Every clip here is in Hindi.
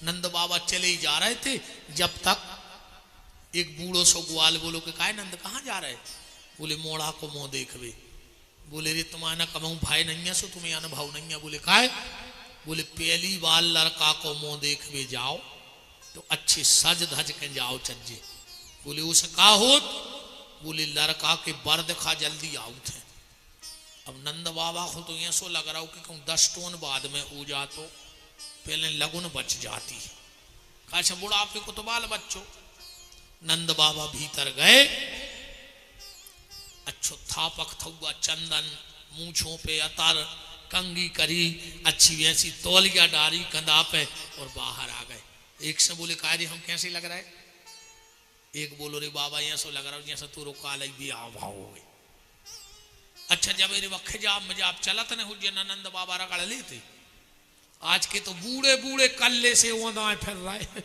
नंद बाबा चले ही जा रहे थे, जब तक एक बूढ़ो सो ग्वाल बोलो कि काय नंद कहाँ जा रहे? बोले मोड़ा को मुंह देखवे। बोले रे तुम्हारा कमाऊ भाई नहीं है, सो तुम्हें अनुभव नहीं है। बोले काय? बोले पहली बार लड़का को मुंह देखवे जाओ तो अच्छे सज धज के जाओ चज्जे। बोले उसे का होत? बोले लड़का के बर दिखा जल्दी आओ थे। अब नंद बाबा को तो ये सो लग रहा हो कि कहूँ 10 टोन बाद में हो जा तो पहले लगुन बच जाती है। कहा बुढ़ापे को तो बाल बच्चों। नंद बाबा भीतर गए, अच्छो थापक थुआ चंदन, मूछों पे अतर, कंगी करी, अच्छी वैसी तौलिया डारी कंधा पे और बाहर आ गए। एक से बोले कार्य हम कैसे लग रहा है? एक बोलो रे बाबा यहाँ सो लग रहा हो जैसा तू रोका लग भी आओ भाव हो गई। अच्छा जब मेरे वक्खे जाब में जाब चलत न हो नंद बाबा रगड़ लेते। आज के तो बूढ़े बूढ़े कल्ले से ओंदाए फिर रहे,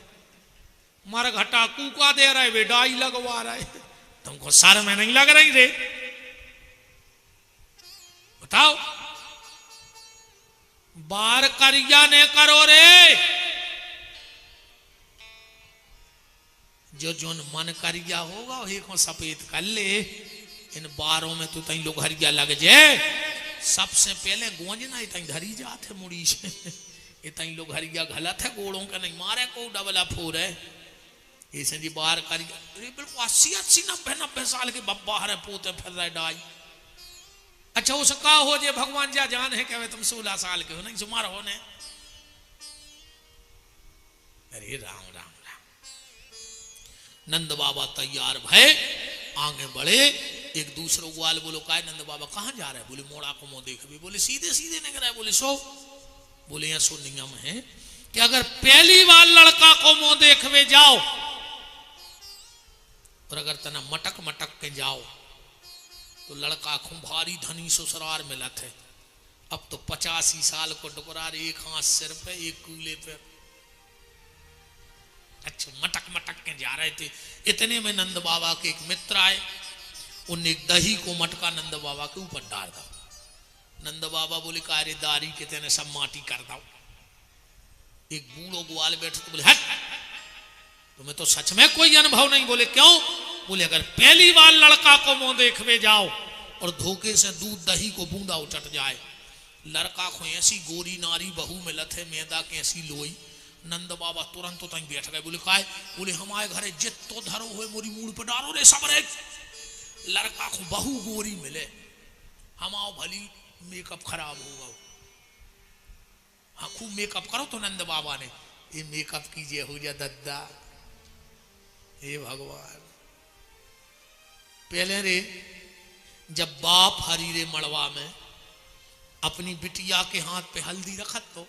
मर घटा कूका दे रहे, वे डाई लगवा रहे। तुमको सर में नहीं लग रही रे? बताओ। बार करिया ने करो रे, जो जोन मन करिया होगा वही को सफेद कर ले। इन बारों में तो तई लोग हरिया लग जाए। सबसे पहले गोंजना तई धरी जाते मुड़ी से। ये तई लोग हरिया गलत है, गोड़ों का नहीं मारे को डबला फोर है। ऐसे जी बाहर करिया बिल्कुल 80-90 साल के बब्बा हरे पोते फिर रहे डाई। अच्छा उसे का हो जे भगवान जा जान है क्या तुम 16 साल के हो नहीं सुमार होने। अरे राम राम राम। नंद बाबा तैयार भय आगे बढ़े। एक दूसरे ग्वाल बोलो काय नंद बाबा कहाँ जा रहे? बोले मोड़ा को मुंह देख भी। बोले सीधे सीधे नहीं रहा है। बोले सो। बोले यहाँ सो नियम है कि अगर पहली बार लड़का को मुंह देखवे जाओ और अगर तना मटक मटक के जाओ तो लड़का खुंभारी धनी ससुरार मिलत है। अब तो 85 साल को डुकरार, एक हाथ सिर पे एक कूले पे। अच्छा मटक मटक के जा रहे थे। इतने में नंद बाबा के एक मित्र आए, उनने एक दही को मटका नंद बाबा के ऊपर डाल दा। नंद बाबा बोले कार्य दारी के तेने सब माटी कर दो। एक बूढ़ो ग्वाल बैठे तो बोले हट, तुम्हें तो सच में कोई अनुभव नहीं। बोले क्यों? बोले अगर पहली बार लड़का को मुंह देखवे जाओ और धोखे से दूध दही को बूंदा उचट जाए, लड़का को ऐसी गोरी नारी बहू मिलत है मैदा के ऐसी लोई। नंद बाबा तुरंत तो तक बैठ गए। बोले काय? बोले हमारे घरे जित तो धरो हुए मोरी मूड़ पर डारो रे सब रे। लड़का को बहू गोरी मिले, हमाओ भली मेकअप खराब होगा। हाँ खूब मेकअप करो। तो नंद बाबा ने ये मेकअप कीजिए हो जा दद्दा। हे भगवान। पहले रे जब बाप हरी रे मड़वा में अपनी बिटिया के हाथ पे हल्दी रखत तो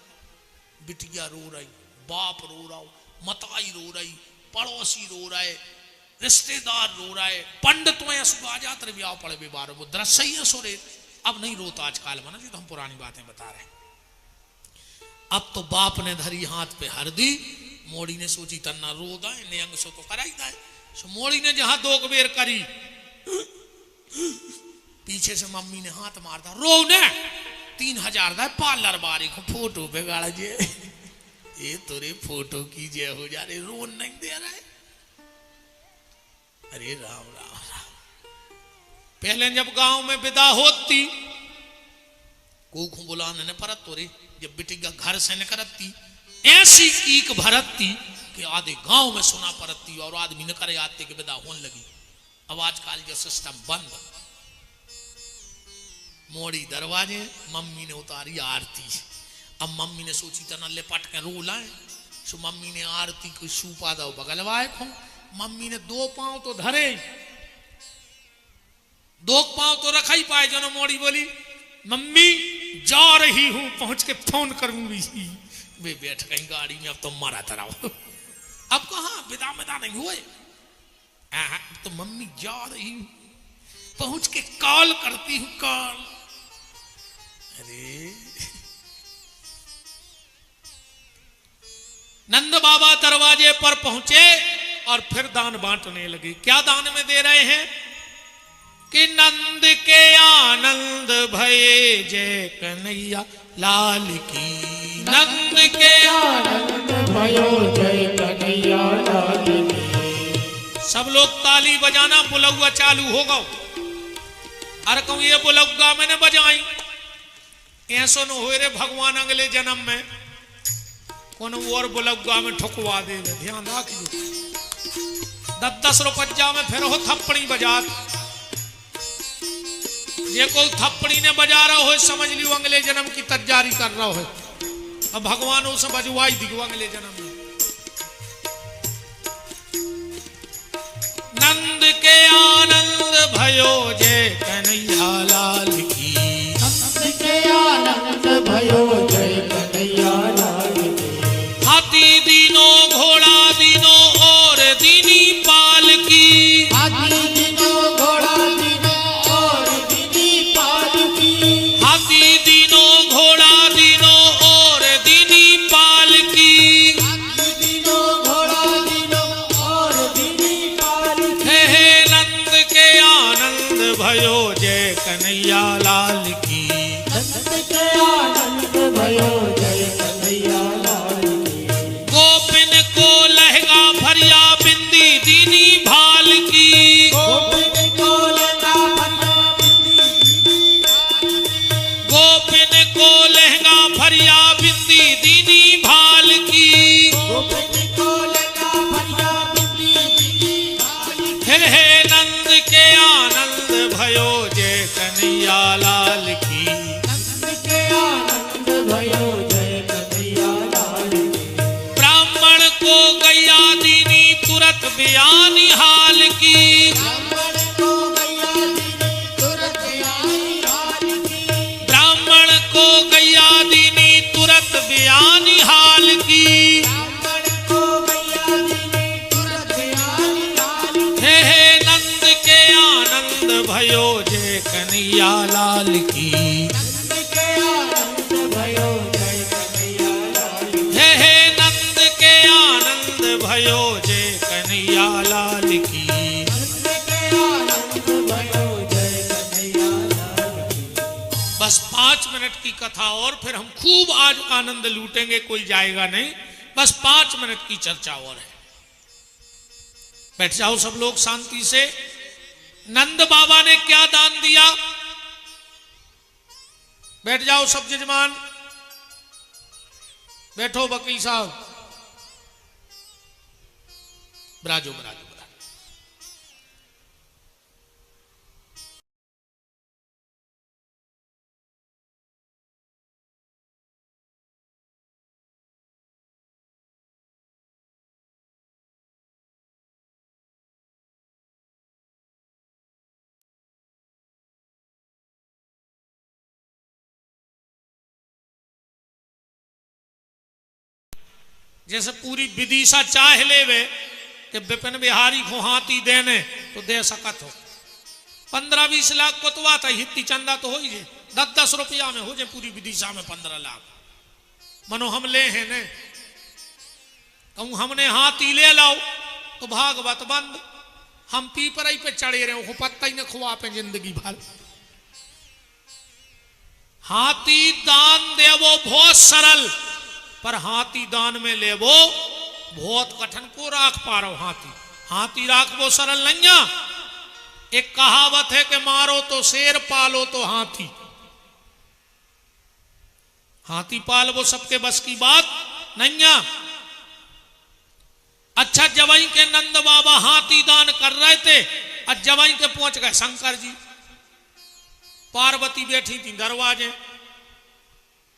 बिटिया रो रही, बाप रो रहा, मताई रो रही, पड़ोसी रो रहे, रिश्तेदार रो रहे, पंडित में आ जाते ब्याह पड़े बेबार। वो दृश्य ही है सोरे। अब नहीं रोता आजकल मना जी, तो हम पुरानी बातें बता रहे हैं। अब तो बाप ने धरी हाथ पे हल्दी, मोड़ी ने सोची तन्ना रो दाए नियंग सो तो कराई दाए। सो मोड़ी ने जहां 2 बेर करी, पीछे से मम्मी ने हाथ मार दा। रो ने 3000 दा पार्लर बारी को फोटो पे गाड़ जे। ये तोरे फोटो की जय हो जा रे, रो नहीं दे रहा है। अरे राम राम राम। पहले जब गांव में विदा होती को बुलाने ने परत तोरे, जब बेटी का घर से न करती ऐसी ईक भरती कि आधे गांव में सुना पड़ती और आदमी न करे आते के विदा होने लगी। अब आजकल जो सिस्टम बंद। मोड़ी दरवाजे, मम्मी ने उतारी आरती। अब मम्मी ने सोची तना लिपट के रो लाए। सो मम्मी ने आरती को सूपा दो बगलवाए को। मम्मी ने 2 पांव तो धरे, 2 पांव तो रखा ही पाए। जो मोड़ी बोली मम्मी जा रही हूं, पहुंच के फोन करूंगी। वे बैठ गई गाड़ी में। अब तो मारा तरह। अब कहां विदा विदा नहीं हुए। तो मम्मी जा रही हूं, पहुंच के कॉल करती हूं कॉल। अरे नंद बाबा दरवाजे पर पहुंचे और फिर दान बांटने लगे। क्या दान में दे रहे हैं कि नंद के आनंद भये जय कन्हैया लाल की। नंद के आनंद भयो लाल की। सब लोग ताली बजाना, बुलौआ चालू हो गो। अरे कहूँ ये बुलौआ मैंने बजाई, ऐसो न हो रे भगवान अगले जन्म में कौन और बुलौआ में ठुकवा दे। ध्यान रखियो, 10-10 रुपया में फिर हो थप्पड़ी बजात। ये को थप्पड़ी ने बजा रहा हो, समझ लियो अगले जन्म की तैयारी कर रहा हो। अब भगवान उसे बजवाई दियो अगले जन्म में। नंद के आनंद भयो जय कन्हैया लाल की। नंद के आनंद भयो जय कन्हैया लाल की। हाथी दीनो घोड़ा दीनो और दीनी पाल की। हाथी दीनो घोड़ा दीनो और दीनी पाल की। हाथी दीनो घोड़ा दीनो और दीनी पाल की। हाथी दीनो घोड़ा दीनो और दीनी पाल की। हे नंद के आनंद भयो जय कन्हैया लाल की। नंद के आनंद भयो जय कन्हैया लाल की। गोपिन को लहंगा भरिया बिंदी दीनी भाल की। गोपिन को लहंगा भरिया बिंदी दीनी भाल की। गोपिन को लहंगा भरिया बिंदी दीनी भाल की। गोपिन को लहंगा भरिया बिंदी दीनी भाल की। फिर हे नंद के आनंद भयो जय कन्हैया लाल की। नंद के आनंद भयो जय कन्हैया लाल की। ब्राह्मण को गैया दीनी तुरत बयानी हाल की। ब्राह्मण को गैया दीनी तुरंत आई हाल की। ब्राह्मण को गैया दीनी तुरत बयानी हाल की। ब्राह्मण को गैया दीनी तुरंत आई हाल की। हे नंद के आनंद भयो जय कन्हैया लाल की। नंद के आनंद भयो जय कन्हैया लाल की। हे नंद के आनंद भयो जय कन्हैया लाल की। नंद के आनंद भयो जय कन्हैया लाल की। बस 5 मिनट की कथा और फिर हम खूब आज आनंद लूटेंगे, कोई जाएगा नहीं। बस 5 मिनट की चर्चा और है। बैठ जाओ सब लोग शांति से। नंद बाबा ने क्या दान दिया? बैठ जाओ सब जजमान, बैठो वकील साहब, बराजो बराजो बराजो। जैसे पूरी विदिशा चाह लेवे कि विपिन बिहारी को हाथी देने तो दे सकत हो। 15-20 लाख कोतवा था, हित्ती चंदा तो हो ही जे 10-10 रुपया में हो जाए पूरी विदिशा में 15 लाख। मनो हम ले हैं ने, कहूँ हमने हाथी ले लाओ तो भागवत बंद। हम पीपराई पे चढ़े रहे हो, पत्ता ही न खुआ पे जिंदगी भर। हाथी दान देवो बहुत सरल, पर हाथी दान में लेवो बहुत कठिन। को राख पा रहो हाथी, हाथी राखवो सरल नहीं। एक कहावत है कि मारो तो शेर पालो तो हाथी। हाथी पालवो सबके बस की बात नहीं। अच्छा, जवाई के नंद बाबा हाथी दान कर रहे थे, और जवाई के पहुंच गए शंकर जी। पार्वती बैठी थी दरवाजे।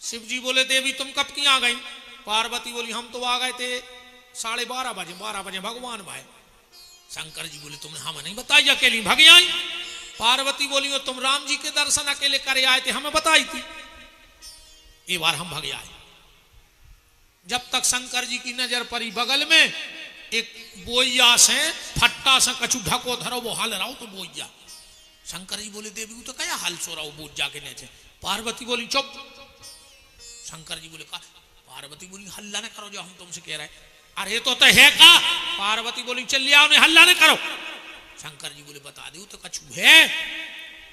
शिव जी बोले देवी तुम कब की आ गई? पार्वती बोली हम तो आ गए थे 12:30 बजे, 12 बजे भगवान भाई। शंकर जी बोले तुमने हमें नहीं बताई, अकेली भाग आई। पार्वती बोली वो तुम राम जी के दर्शन अकेले करे आए थे, हमें बताई थी। एक बार हम भाग आए। जब तक शंकर जी की नजर पड़ी, बगल में एक बोइया से फट्टा से कछु ढको धरो, वो हाल रहा तो बोइया। शंकर जी बोले देवी तो क्या हाल सो रहा हो बोझ जाके नीचे। पार्वती बोली चुप। शंकर जी बोले का? पार्वती बोली हल्ला न करो जो हम तुमसे कह रहे। अरे तो है का? पार्वती बोली चल आओ ने, हल्ला न करो। शंकर जी बोले बता दो तो कछु है?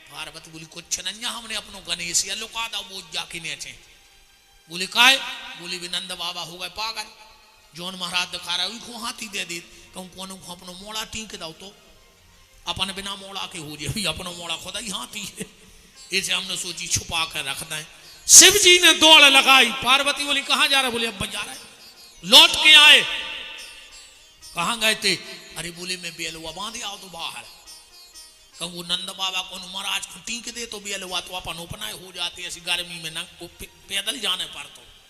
पार्वती बोली कुछ नहीं, हमने अपनो गणेश या लुका दो बोझ जाके नीचे। बोले काय? बोली विनंद बाबा हो गए पागल, जौन महाराज दिखा रहा है हाथी दे दी। कहूँ कोनों को अपनो मोड़ा टीक दाओ तो अपन बिना मोड़ा के हो जाए, अपना मोड़ा खुदा ही हाथी है। इसे हमने सोची छुपा कर रख दें। शिव जी ने दौड़ लगाई, पार्वती बोली कहाँ जा रहा, बोले अब जा रहा है। लौट के आए, कहाँ गए थे, अरे बोले मैं बेलुआ बांध आओ तो बाहर। कहूँ वो नंद बाबा को महाराज को टीक दे तो बेलुआ तो अपन उपनाए हो जाते, ऐसी गर्मी में ना पैदल जाने पर तो